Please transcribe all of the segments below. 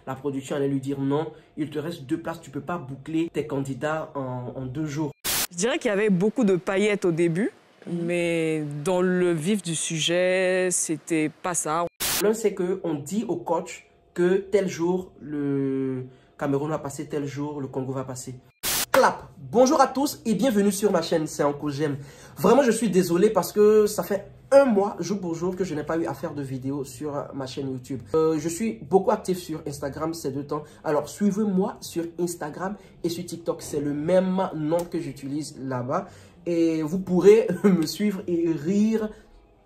La production allait lui dire non, il te reste 2 places, tu ne peux pas boucler tes candidats en 2 jours. Je dirais qu'il y avait beaucoup de paillettes au début, mais dans le vif du sujet, c'était pas ça. Le problème, c'est qu'on dit au coach que tel jour, le Cameroun va passer, tel jour, le Congo va passer. Clap! Bonjour à tous et bienvenue sur ma chaîne, c'est Anko J'aime. Vraiment, je suis désolé parce que ça fait un mois, jour pour jour, que je n'ai pas eu à faire de vidéo sur ma chaîne YouTube. Je suis beaucoup actif sur Instagram ces 2 temps. Alors, suivez-moi sur Instagram et sur TikTok. C'est le même nom que j'utilise là-bas. Et vous pourrez me suivre et rire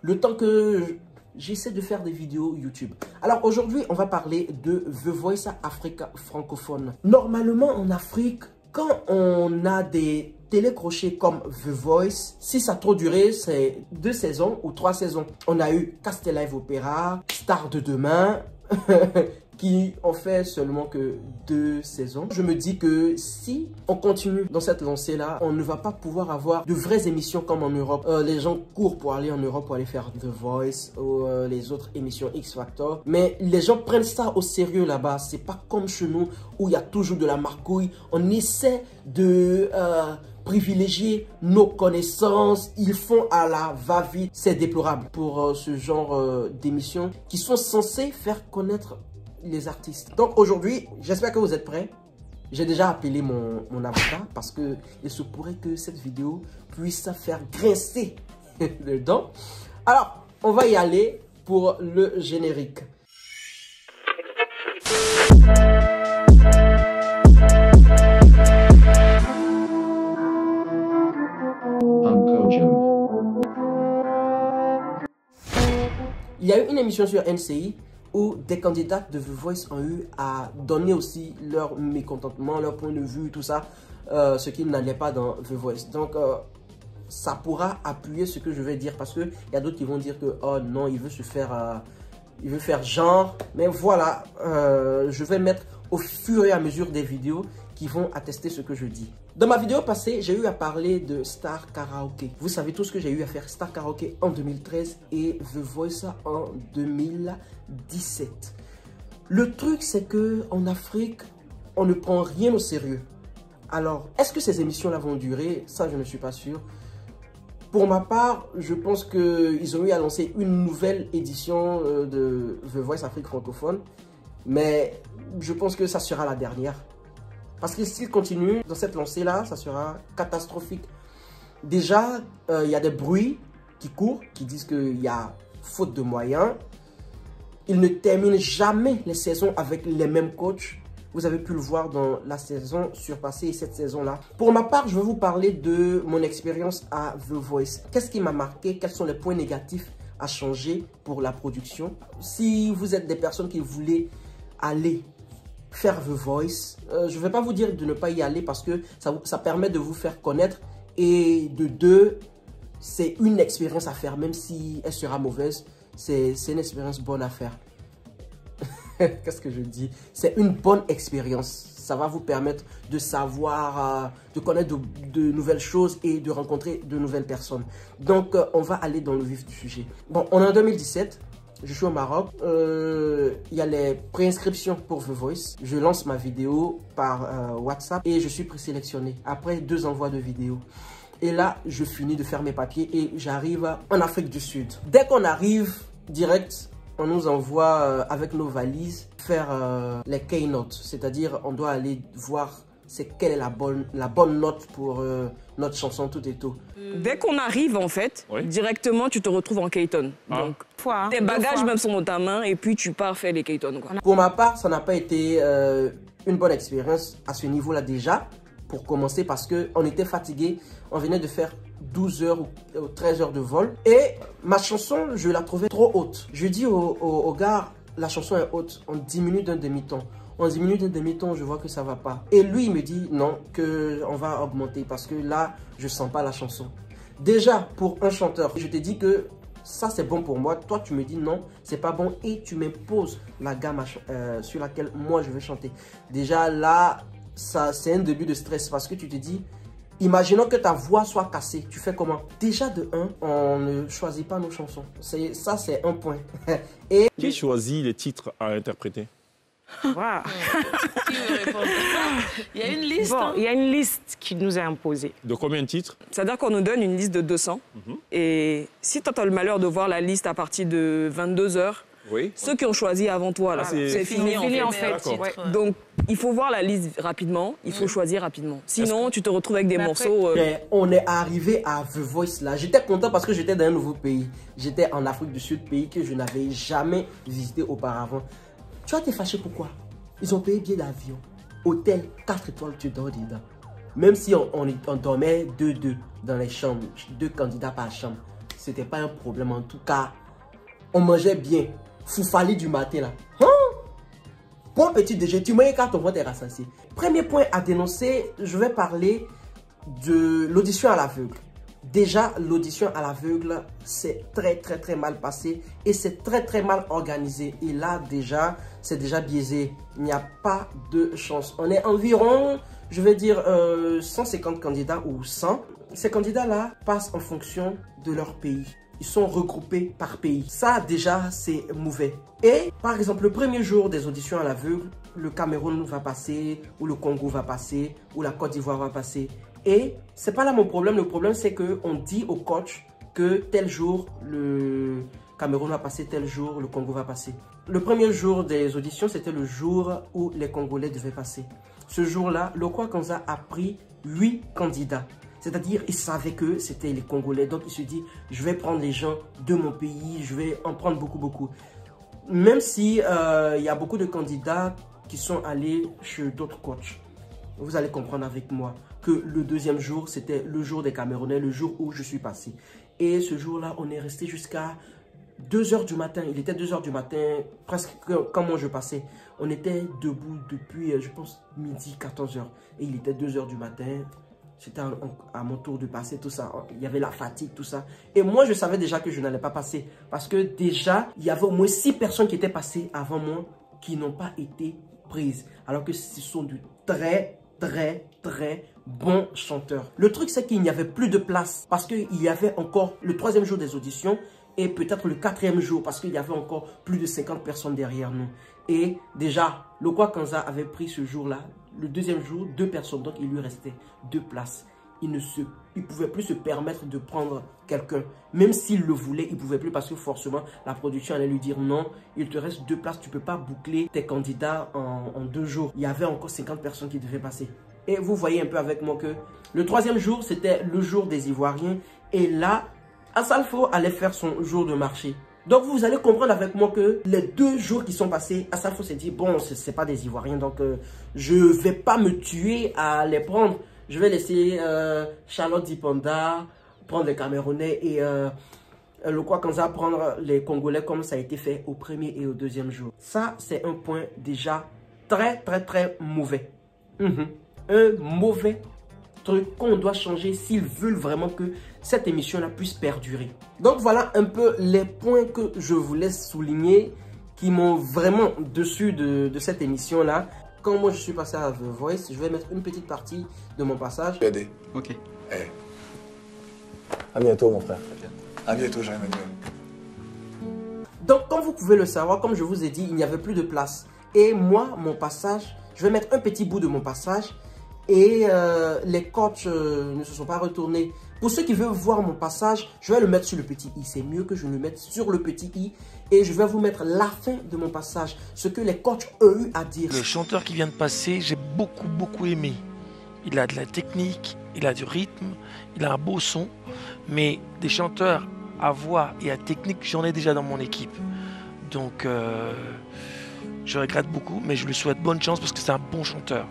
le temps que j'essaie de faire des vidéos YouTube. Alors, aujourd'hui, on va parler de The Voice Africa francophone. Normalement, en Afrique, quand on a des télécrochets comme The Voice, si ça a trop duré, c'est 2 saisons ou 3 saisons. On a eu Castel Live Opera, Star de demain, qui ont fait seulement que 2 saisons. Je me dis que si on continue dans cette lancée-là, on ne va pas pouvoir avoir de vraies émissions comme en Europe. Les gens courent pour aller en Europe pour aller faire The Voice ou les autres émissions X Factor. Mais les gens prennent ça au sérieux là-bas. C'est pas comme chez nous où il y a toujours de la marcouille. On essaie de privilégier nos connaissances. Ils font à la va-vite. C'est déplorable pour ce genre d'émissions qui sont censées faire connaître les artistes. Donc aujourd'hui, j'espère que vous êtes prêts. J'ai déjà appelé mon avocat parce que il se pourrait que cette vidéo puisse faire grincer les dents. Alors, on va y aller pour le générique. Il y a eu une émission sur NCI où des candidats de The Voice ont eu à donner aussi leur mécontentement, leur point de vue, tout ça, ce qui n'allait pas dans The Voice. Donc, ça pourra appuyer ce que je vais dire parce qu'il y a d'autres qui vont dire que, oh non, il veut faire genre. Mais voilà, je vais mettre au fur et à mesure des vidéos qui vont attester ce que je dis. Dans ma vidéo passée, j'ai eu à parler de Star Karaoke. Vous savez tous que j'ai eu à faire Star Karaoke en 2013 et The Voice en 2017. Le truc, c'est que en Afrique, on ne prend rien au sérieux. Alors, est-ce que ces émissions-là vont durer? Ça, je ne suis pas sûr. Pour ma part, je pense qu'ils ont eu à lancer une nouvelle édition de The Voice Afrique francophone. Mais je pense que ça sera la dernière. Parce que s'ils continuent dans cette lancée-là, ça sera catastrophique. Déjà, il y a des bruits qui courent, qui disent qu'il y a faute de moyens. Ils ne terminent jamais les saisons avec les mêmes coachs. Vous avez pu le voir dans la saison surpassée et cette saison-là. Pour ma part, je vais vous parler de mon expérience à The Voice. Qu'est-ce qui m'a marqué? Quels sont les points négatifs à changer pour la production? Si vous êtes des personnes qui voulaient aller faire The Voice, je ne vais pas vous dire de ne pas y aller parce que ça permet de vous faire connaître et de 2, c'est une expérience à faire, même si elle sera mauvaise, c'est une expérience bonne à faire. Qu'est-ce que je dis? C'est une bonne expérience. Ça va vous permettre de savoir, de connaître de nouvelles choses et de rencontrer de nouvelles personnes. Donc, on va aller dans le vif du sujet. Bon, on est en 2017. Je suis au Maroc. Il y a les préinscriptions pour The Voice. Je lance ma vidéo par WhatsApp et je suis présélectionné après 2 envois de vidéos. Et là, je finis de faire mes papiers et j'arrive en Afrique du Sud. Dès qu'on arrive, direct, on nous envoie avec nos valises faire les keynotes. C'est-à-dire, on doit aller voir quelle est la bonne note pour notre chanson tout et tout. Dès qu'on arrive, en fait, directement, tu te retrouves en K-Ton. Donc, tes bagages même sont dans ta main et puis tu pars faire les K-Ton. Pour ma part, ça n'a pas été une bonne expérience à ce niveau-là déjà, pour commencer, parce qu'on était fatigué. On venait de faire 12 heures ou 13 heures de vol. Et ma chanson, je la trouvais trop haute. Je dis au gars, la chanson est haute, on diminue d'un demi-ton. En 10 minutes et demi-temps, je vois que ça va pas. Et lui, il me dit non, qu'on va augmenter parce que là, je sens pas la chanson. Déjà, pour un chanteur, je te dis que ça, c'est bon pour moi. Toi, tu me dis non, c'est pas bon et tu m'imposes la gamme sur laquelle moi, je vais chanter. Déjà, là, c'est un début de stress parce que tu te dis, imaginons que ta voix soit cassée. Tu fais comment? Déjà, de 1, on ne choisit pas nos chansons. Ça, c'est un point. Et qui choisit les titres à interpréter? Voilà. Qui veut répondre? Il y a une liste. Bon, il y a une liste qui nous est imposée. De combien de titres? C'est-à-dire qu'on nous donne une liste de 200. Et si tu as le malheur de voir la liste à partir de 22 h, oui. Ceux qui ont choisi avant toi, là, c'est fini en fait. Ouais. Donc, il faut voir la liste rapidement, il faut choisir rapidement. Sinon, tu te retrouves avec des morceaux... On est arrivé à The Voice là. J'étais content parce que j'étais dans un nouveau pays. J'étais en Afrique du Sud, pays que je n'avais jamais visité auparavant. Tu vois, t'es fâché pourquoi? Ils ont payé billet d'avion, hôtel, 4 étoiles, tu dors dedans. Même si on dormait 2-2 dans les chambres, 2 candidats par chambre, c'était pas un problème. En tout cas, on mangeait bien. Foufali du matin là. Hein? Bon petit déjeuner, tu manges quand ton ventre est rassasié. Premier point à dénoncer, je vais parler de l'audition à l'aveugle. Déjà, l'audition à l'aveugle, c'est très mal passé et c'est très mal organisé. Et là, déjà, c'est déjà biaisé. Il n'y a pas de chance. On est environ, je vais dire, 150 candidats ou 100. Ces candidats-là passent en fonction de leur pays. Ils sont regroupés par pays. Ça, déjà, c'est mauvais. Et, par exemple, le premier jour des auditions à l'aveugle, le Cameroun va passer, ou le Congo va passer, ou la Côte d'Ivoire va passer. Et c'est pas là mon problème. Le problème, c'est qu'on dit au coach que tel jour, le Cameroun va passer, tel jour, le Congo va passer. Le premier jour des auditions, c'était le jour où les Congolais devaient passer. Ce jour-là, Lokwa Kanza a pris 8 candidats. C'est-à-dire, il savait que c'était les Congolais. Donc, il se dit, je vais prendre les gens de mon pays, je vais en prendre beaucoup. Même si il y a beaucoup de candidats qui sont allés chez d'autres coachs. Vous allez comprendre avec moi que le deuxième jour, c'était le jour des Camerounais, le jour où je suis passé. Et ce jour-là, on est resté jusqu'à 2 h du matin. Il était 2 h du matin, presque quand moi je passais. On était debout depuis, je pense, midi, 14 h. Et il était 2 h du matin. C'était à mon tour de passer, tout ça. Il y avait la fatigue, tout ça. Et moi, je savais déjà que je n'allais pas passer. Parce que déjà, il y avait au moins 6 personnes qui étaient passées avant moi qui n'ont pas été prises. Alors que ce sont de très bons chanteurs. Le truc, c'est qu'il n'y avait plus de place. Parce qu'il y avait encore le 3e jour des auditions et peut-être le 4e jour. Parce qu'il y avait encore plus de 50 personnes derrière nous. Et déjà, Lokwa Kanza avait pris ce jour-là. Le deuxième jour, 2 personnes, donc il lui restait 2 places. Il ne pouvait plus se permettre de prendre quelqu'un. Même s'il le voulait, il ne pouvait plus parce que forcément, la production allait lui dire non, il te reste 2 places, tu ne peux pas boucler tes candidats en 2 jours. Il y avait encore 50 personnes qui devaient passer. Et vous voyez un peu avec moi que le 3e jour, c'était le jour des Ivoiriens. Et là, Assalfo allait faire son jour de marché. Donc, vous allez comprendre avec moi que les 2 jours qui sont passés, Assalfo s'est dit, bon, ce n'est pas des Ivoiriens, donc je ne vais pas me tuer à les prendre. Je vais laisser Charlotte Dipanda prendre les Camerounais et Lokwa Kanza prendre les Congolais comme ça a été fait au 1er et au 2e jour. Ça, c'est un point déjà très mauvais. Un mauvais truc qu'on doit changer s'ils veulent vraiment que cette émission-là puisse perdurer. Donc voilà un peu les points que je voulais souligner qui m'ont vraiment déçu de cette émission-là. Quand moi je suis passé à The Voice, je vais mettre une petite partie de mon passage. Ok. Hey. À bientôt mon frère. À bientôt Jean-Emmanuel. Donc comme vous pouvez le savoir, comme je vous ai dit, il n'y avait plus de place. Et moi, mon passage, je vais mettre un petit bout de mon passage. Et les coachs ne se sont pas retournés. Pour ceux qui veulent voir mon passage, je vais le mettre sur le petit i. C'est mieux que je le mette sur le petit i. Et je vais vous mettre la fin de mon passage. Ce que les coachs ont eu à dire. Le chanteur qui vient de passer, j'ai beaucoup aimé. Il a de la technique, il a du rythme, il a un beau son. Mais des chanteurs à voix et à technique, j'en ai déjà dans mon équipe. Donc, je regrette beaucoup, mais je lui souhaite bonne chance parce que c'est un bon chanteur.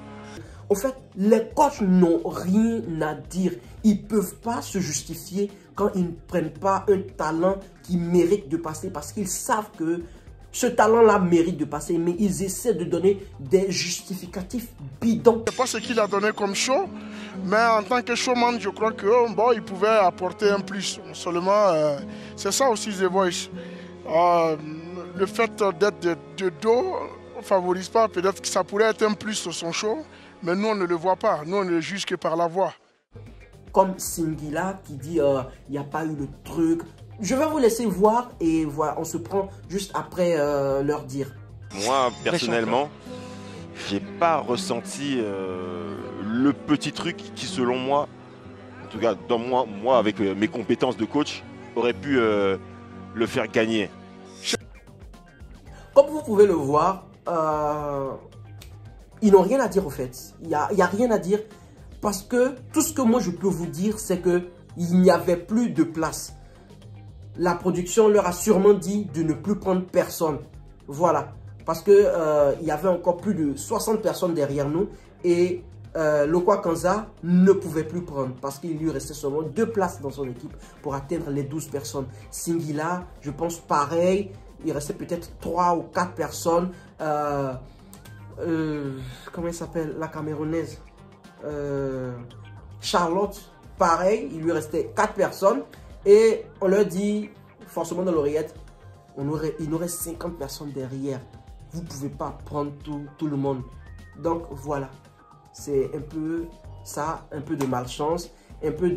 En fait, les coachs n'ont rien à dire. Ils ne peuvent pas se justifier quand ils ne prennent pas un talent qui mérite de passer parce qu'ils savent que ce talent-là mérite de passer, mais ils essaient de donner des justificatifs bidons. Je ne sais pas ce qu'il a donné comme show, mais en tant que showman, je crois que bon, il pouvait apporter un plus. Seulement, c'est ça aussi The Voice. Le fait d'être de dos ne favorise pas. Peut-être que ça pourrait être un plus sur son show. Mais nous, on ne le voit pas. Nous, on ne le juge que par la voix. Comme Singila qui dit il n'y a pas eu le truc. Je vais vous laisser voir et voilà, on se prend juste après leur dire. Moi, personnellement, j'ai pas ressenti le petit truc qui, selon moi, en tout cas, dans moi avec mes compétences de coach, aurait pu le faire gagner. Comme vous pouvez le voir, ils n'ont rien à dire au fait. Il n'y a rien à dire parce que tout ce que moi je peux vous dire, c'est qu'il n'y avait plus de place. La production leur a sûrement dit de ne plus prendre personne. Voilà. Parce que il y avait encore plus de 60 personnes derrière nous et Lokwa Kanza ne pouvait plus prendre parce qu'il lui restait seulement 2 places dans son équipe pour atteindre les 12 personnes. Singila, je pense pareil, il restait peut-être 3 ou 4 personnes. Comment elle s'appelle? La Camerounaise. Charlotte, pareil, il lui restait 4 personnes et on leur dit forcément dans l'oreillette, il nous reste 50 personnes derrière. Vous ne pouvez pas prendre tout le monde. Donc voilà, c'est un peu ça, un peu de malchance, un peu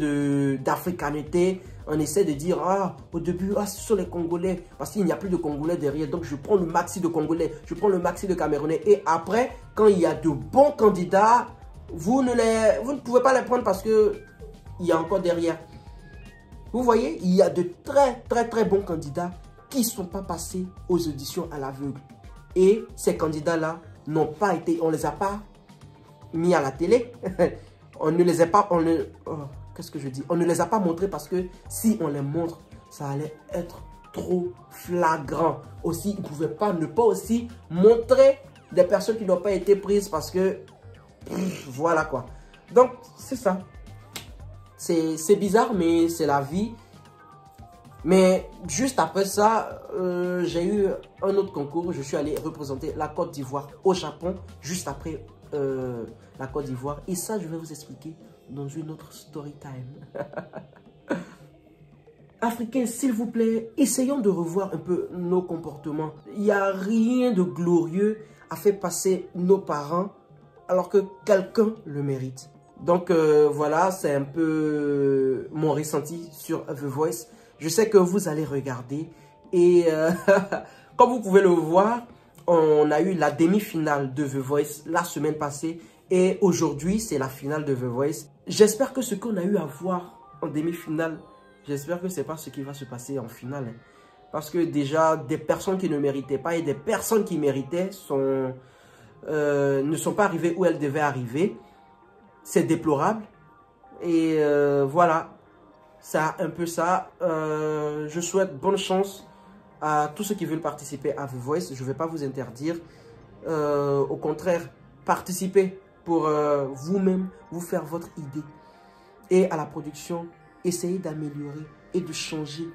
d'africanité. On essaie de dire, au début, ce sont les Congolais, parce qu'il n'y a plus de Congolais derrière. Donc je prends le maxi de Congolais, je prends le maxi de Camerounais. Et après, quand il y a de bons candidats, vous ne pouvez pas les prendre parce qu'il y a encore derrière. Vous voyez, il y a de très bons candidats qui ne sont pas passés aux auditions à l'aveugle. Et ces candidats-là n'ont pas été, on ne les a pas mis à la télé. On ne les a pas, qu'est-ce que je dis? On ne les a pas montrés parce que si on les montre, ça allait être trop flagrant. Aussi, ils ne pouvaient pas ne pas aussi montrer des personnes qui n'ont pas été prises parce que, voilà quoi. Donc, c'est ça. C'est bizarre, mais c'est la vie. Mais juste après ça, j'ai eu un autre concours. Je suis allé représenter la Côte d'Ivoire au Japon, juste après la Côte d'Ivoire. Et ça, je vais vous expliquer dans une autre story time. Africains, s'il vous plaît, essayons de revoir un peu nos comportements. Il n'y a rien de glorieux à faire passer nos parents alors que quelqu'un le mérite. Donc voilà, c'est un peu mon ressenti sur The Voice. Je sais que vous allez regarder et comme vous pouvez le voir, on a eu la demi-finale de The Voice la semaine passée et aujourd'hui c'est la finale de The Voice. J'espère que ce qu'on a eu à voir en demi-finale, j'espère que c'est pas ce qui va se passer en finale. Hein. Parce que déjà des personnes qui ne méritaient pas et des personnes qui méritaient ne sont pas arrivées où elles devaient arriver. C'est déplorable et voilà. C'est un peu ça. Je souhaite bonne chance à tous ceux qui veulent participer à The Voice. Je ne vais pas vous interdire. Au contraire, participez pour vous-même, vous faire votre idée. Et à la production, essayez d'améliorer et de changer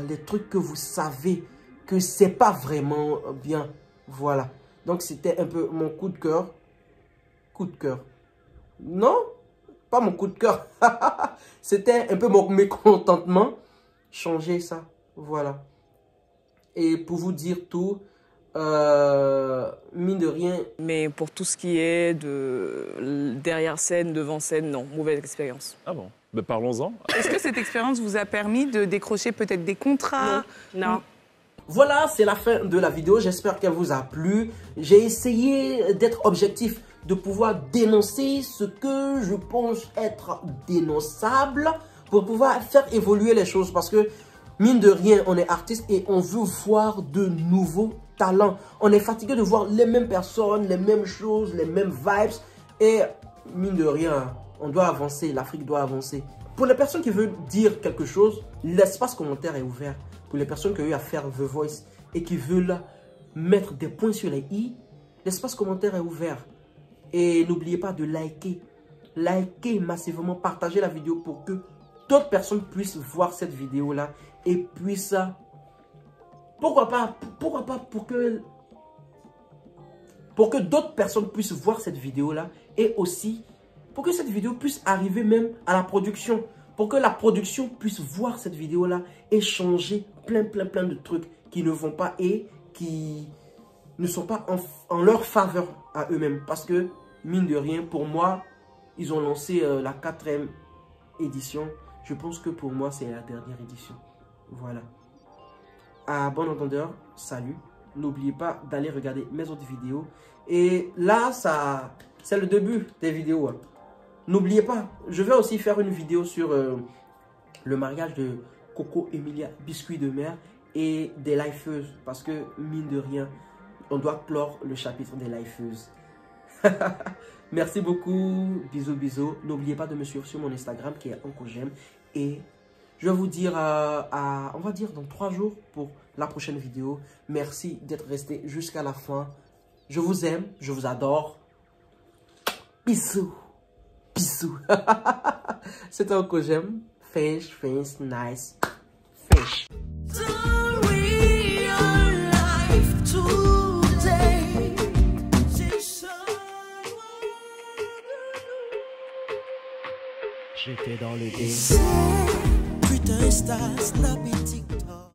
les trucs que vous savez que c'est pas vraiment bien. Voilà. Donc, c'était un peu mon coup de cœur. Coup de cœur. Non, pas mon coup de cœur. C'était un peu mon mécontentement. Changez ça. Voilà. Et pour vous dire tout, mine de rien. Mais pour tout ce qui est de derrière scène, devant scène, non. Mauvaise expérience. Ah bon? Ben parlons-en. Est-ce que cette expérience vous a permis de décrocher peut-être des contrats? Non. Voilà, c'est la fin de la vidéo. J'espère qu'elle vous a plu. J'ai essayé d'être objectif, de pouvoir dénoncer ce que je pense être dénonçable pour pouvoir faire évoluer les choses. Parce que, mine de rien, on est artiste et on veut voir de nouveaux talents. On est fatigué de voir les mêmes personnes, les mêmes choses, les mêmes vibes. Et, mine de rien, on doit avancer. L'Afrique doit avancer. Pour les personnes qui veulent dire quelque chose, l'espace commentaire est ouvert. Pour les personnes qui ont eu à faire The Voice et qui veulent mettre des points sur les i, l'espace commentaire est ouvert. Et n'oubliez pas de liker. Liker massivement, partager la vidéo pour que d'autres personnes puissent voir cette vidéo-là et puissent... Pourquoi pas pour que d'autres personnes puissent voir cette vidéo-là et aussi pour que cette vidéo puisse arriver même à la production. Pour que la production puisse voir cette vidéo-là et changer plein de trucs qui ne vont pas et qui ne sont pas en leur faveur à eux-mêmes. Parce que, mine de rien, pour moi, ils ont lancé la 4e édition. Je pense que pour moi, c'est la dernière édition. Voilà. À bon entendeur, salut. n'oubliez pas d'aller regarder mes autres vidéos. Et là, c'est le début des vidéos. Hein. N'oubliez pas, je vais aussi faire une vidéo sur le mariage de Coco Emilia, biscuit de mer, et des lifeuses. Parce que, mine de rien, on doit clore le chapitre des lifeuses. Merci beaucoup, bisous, bisous. N'oubliez pas de me suivre sur mon Instagram qui est Oncogem. Et je vais vous dire, on va dire dans 3 jours pour la prochaine vidéo. Merci d'être resté jusqu'à la fin. Je vous aime, je vous adore. Bisous, bisous. C'était Oncogem. Fish, fish, nice fish. J'étais dans le game. Putain, star, snap it,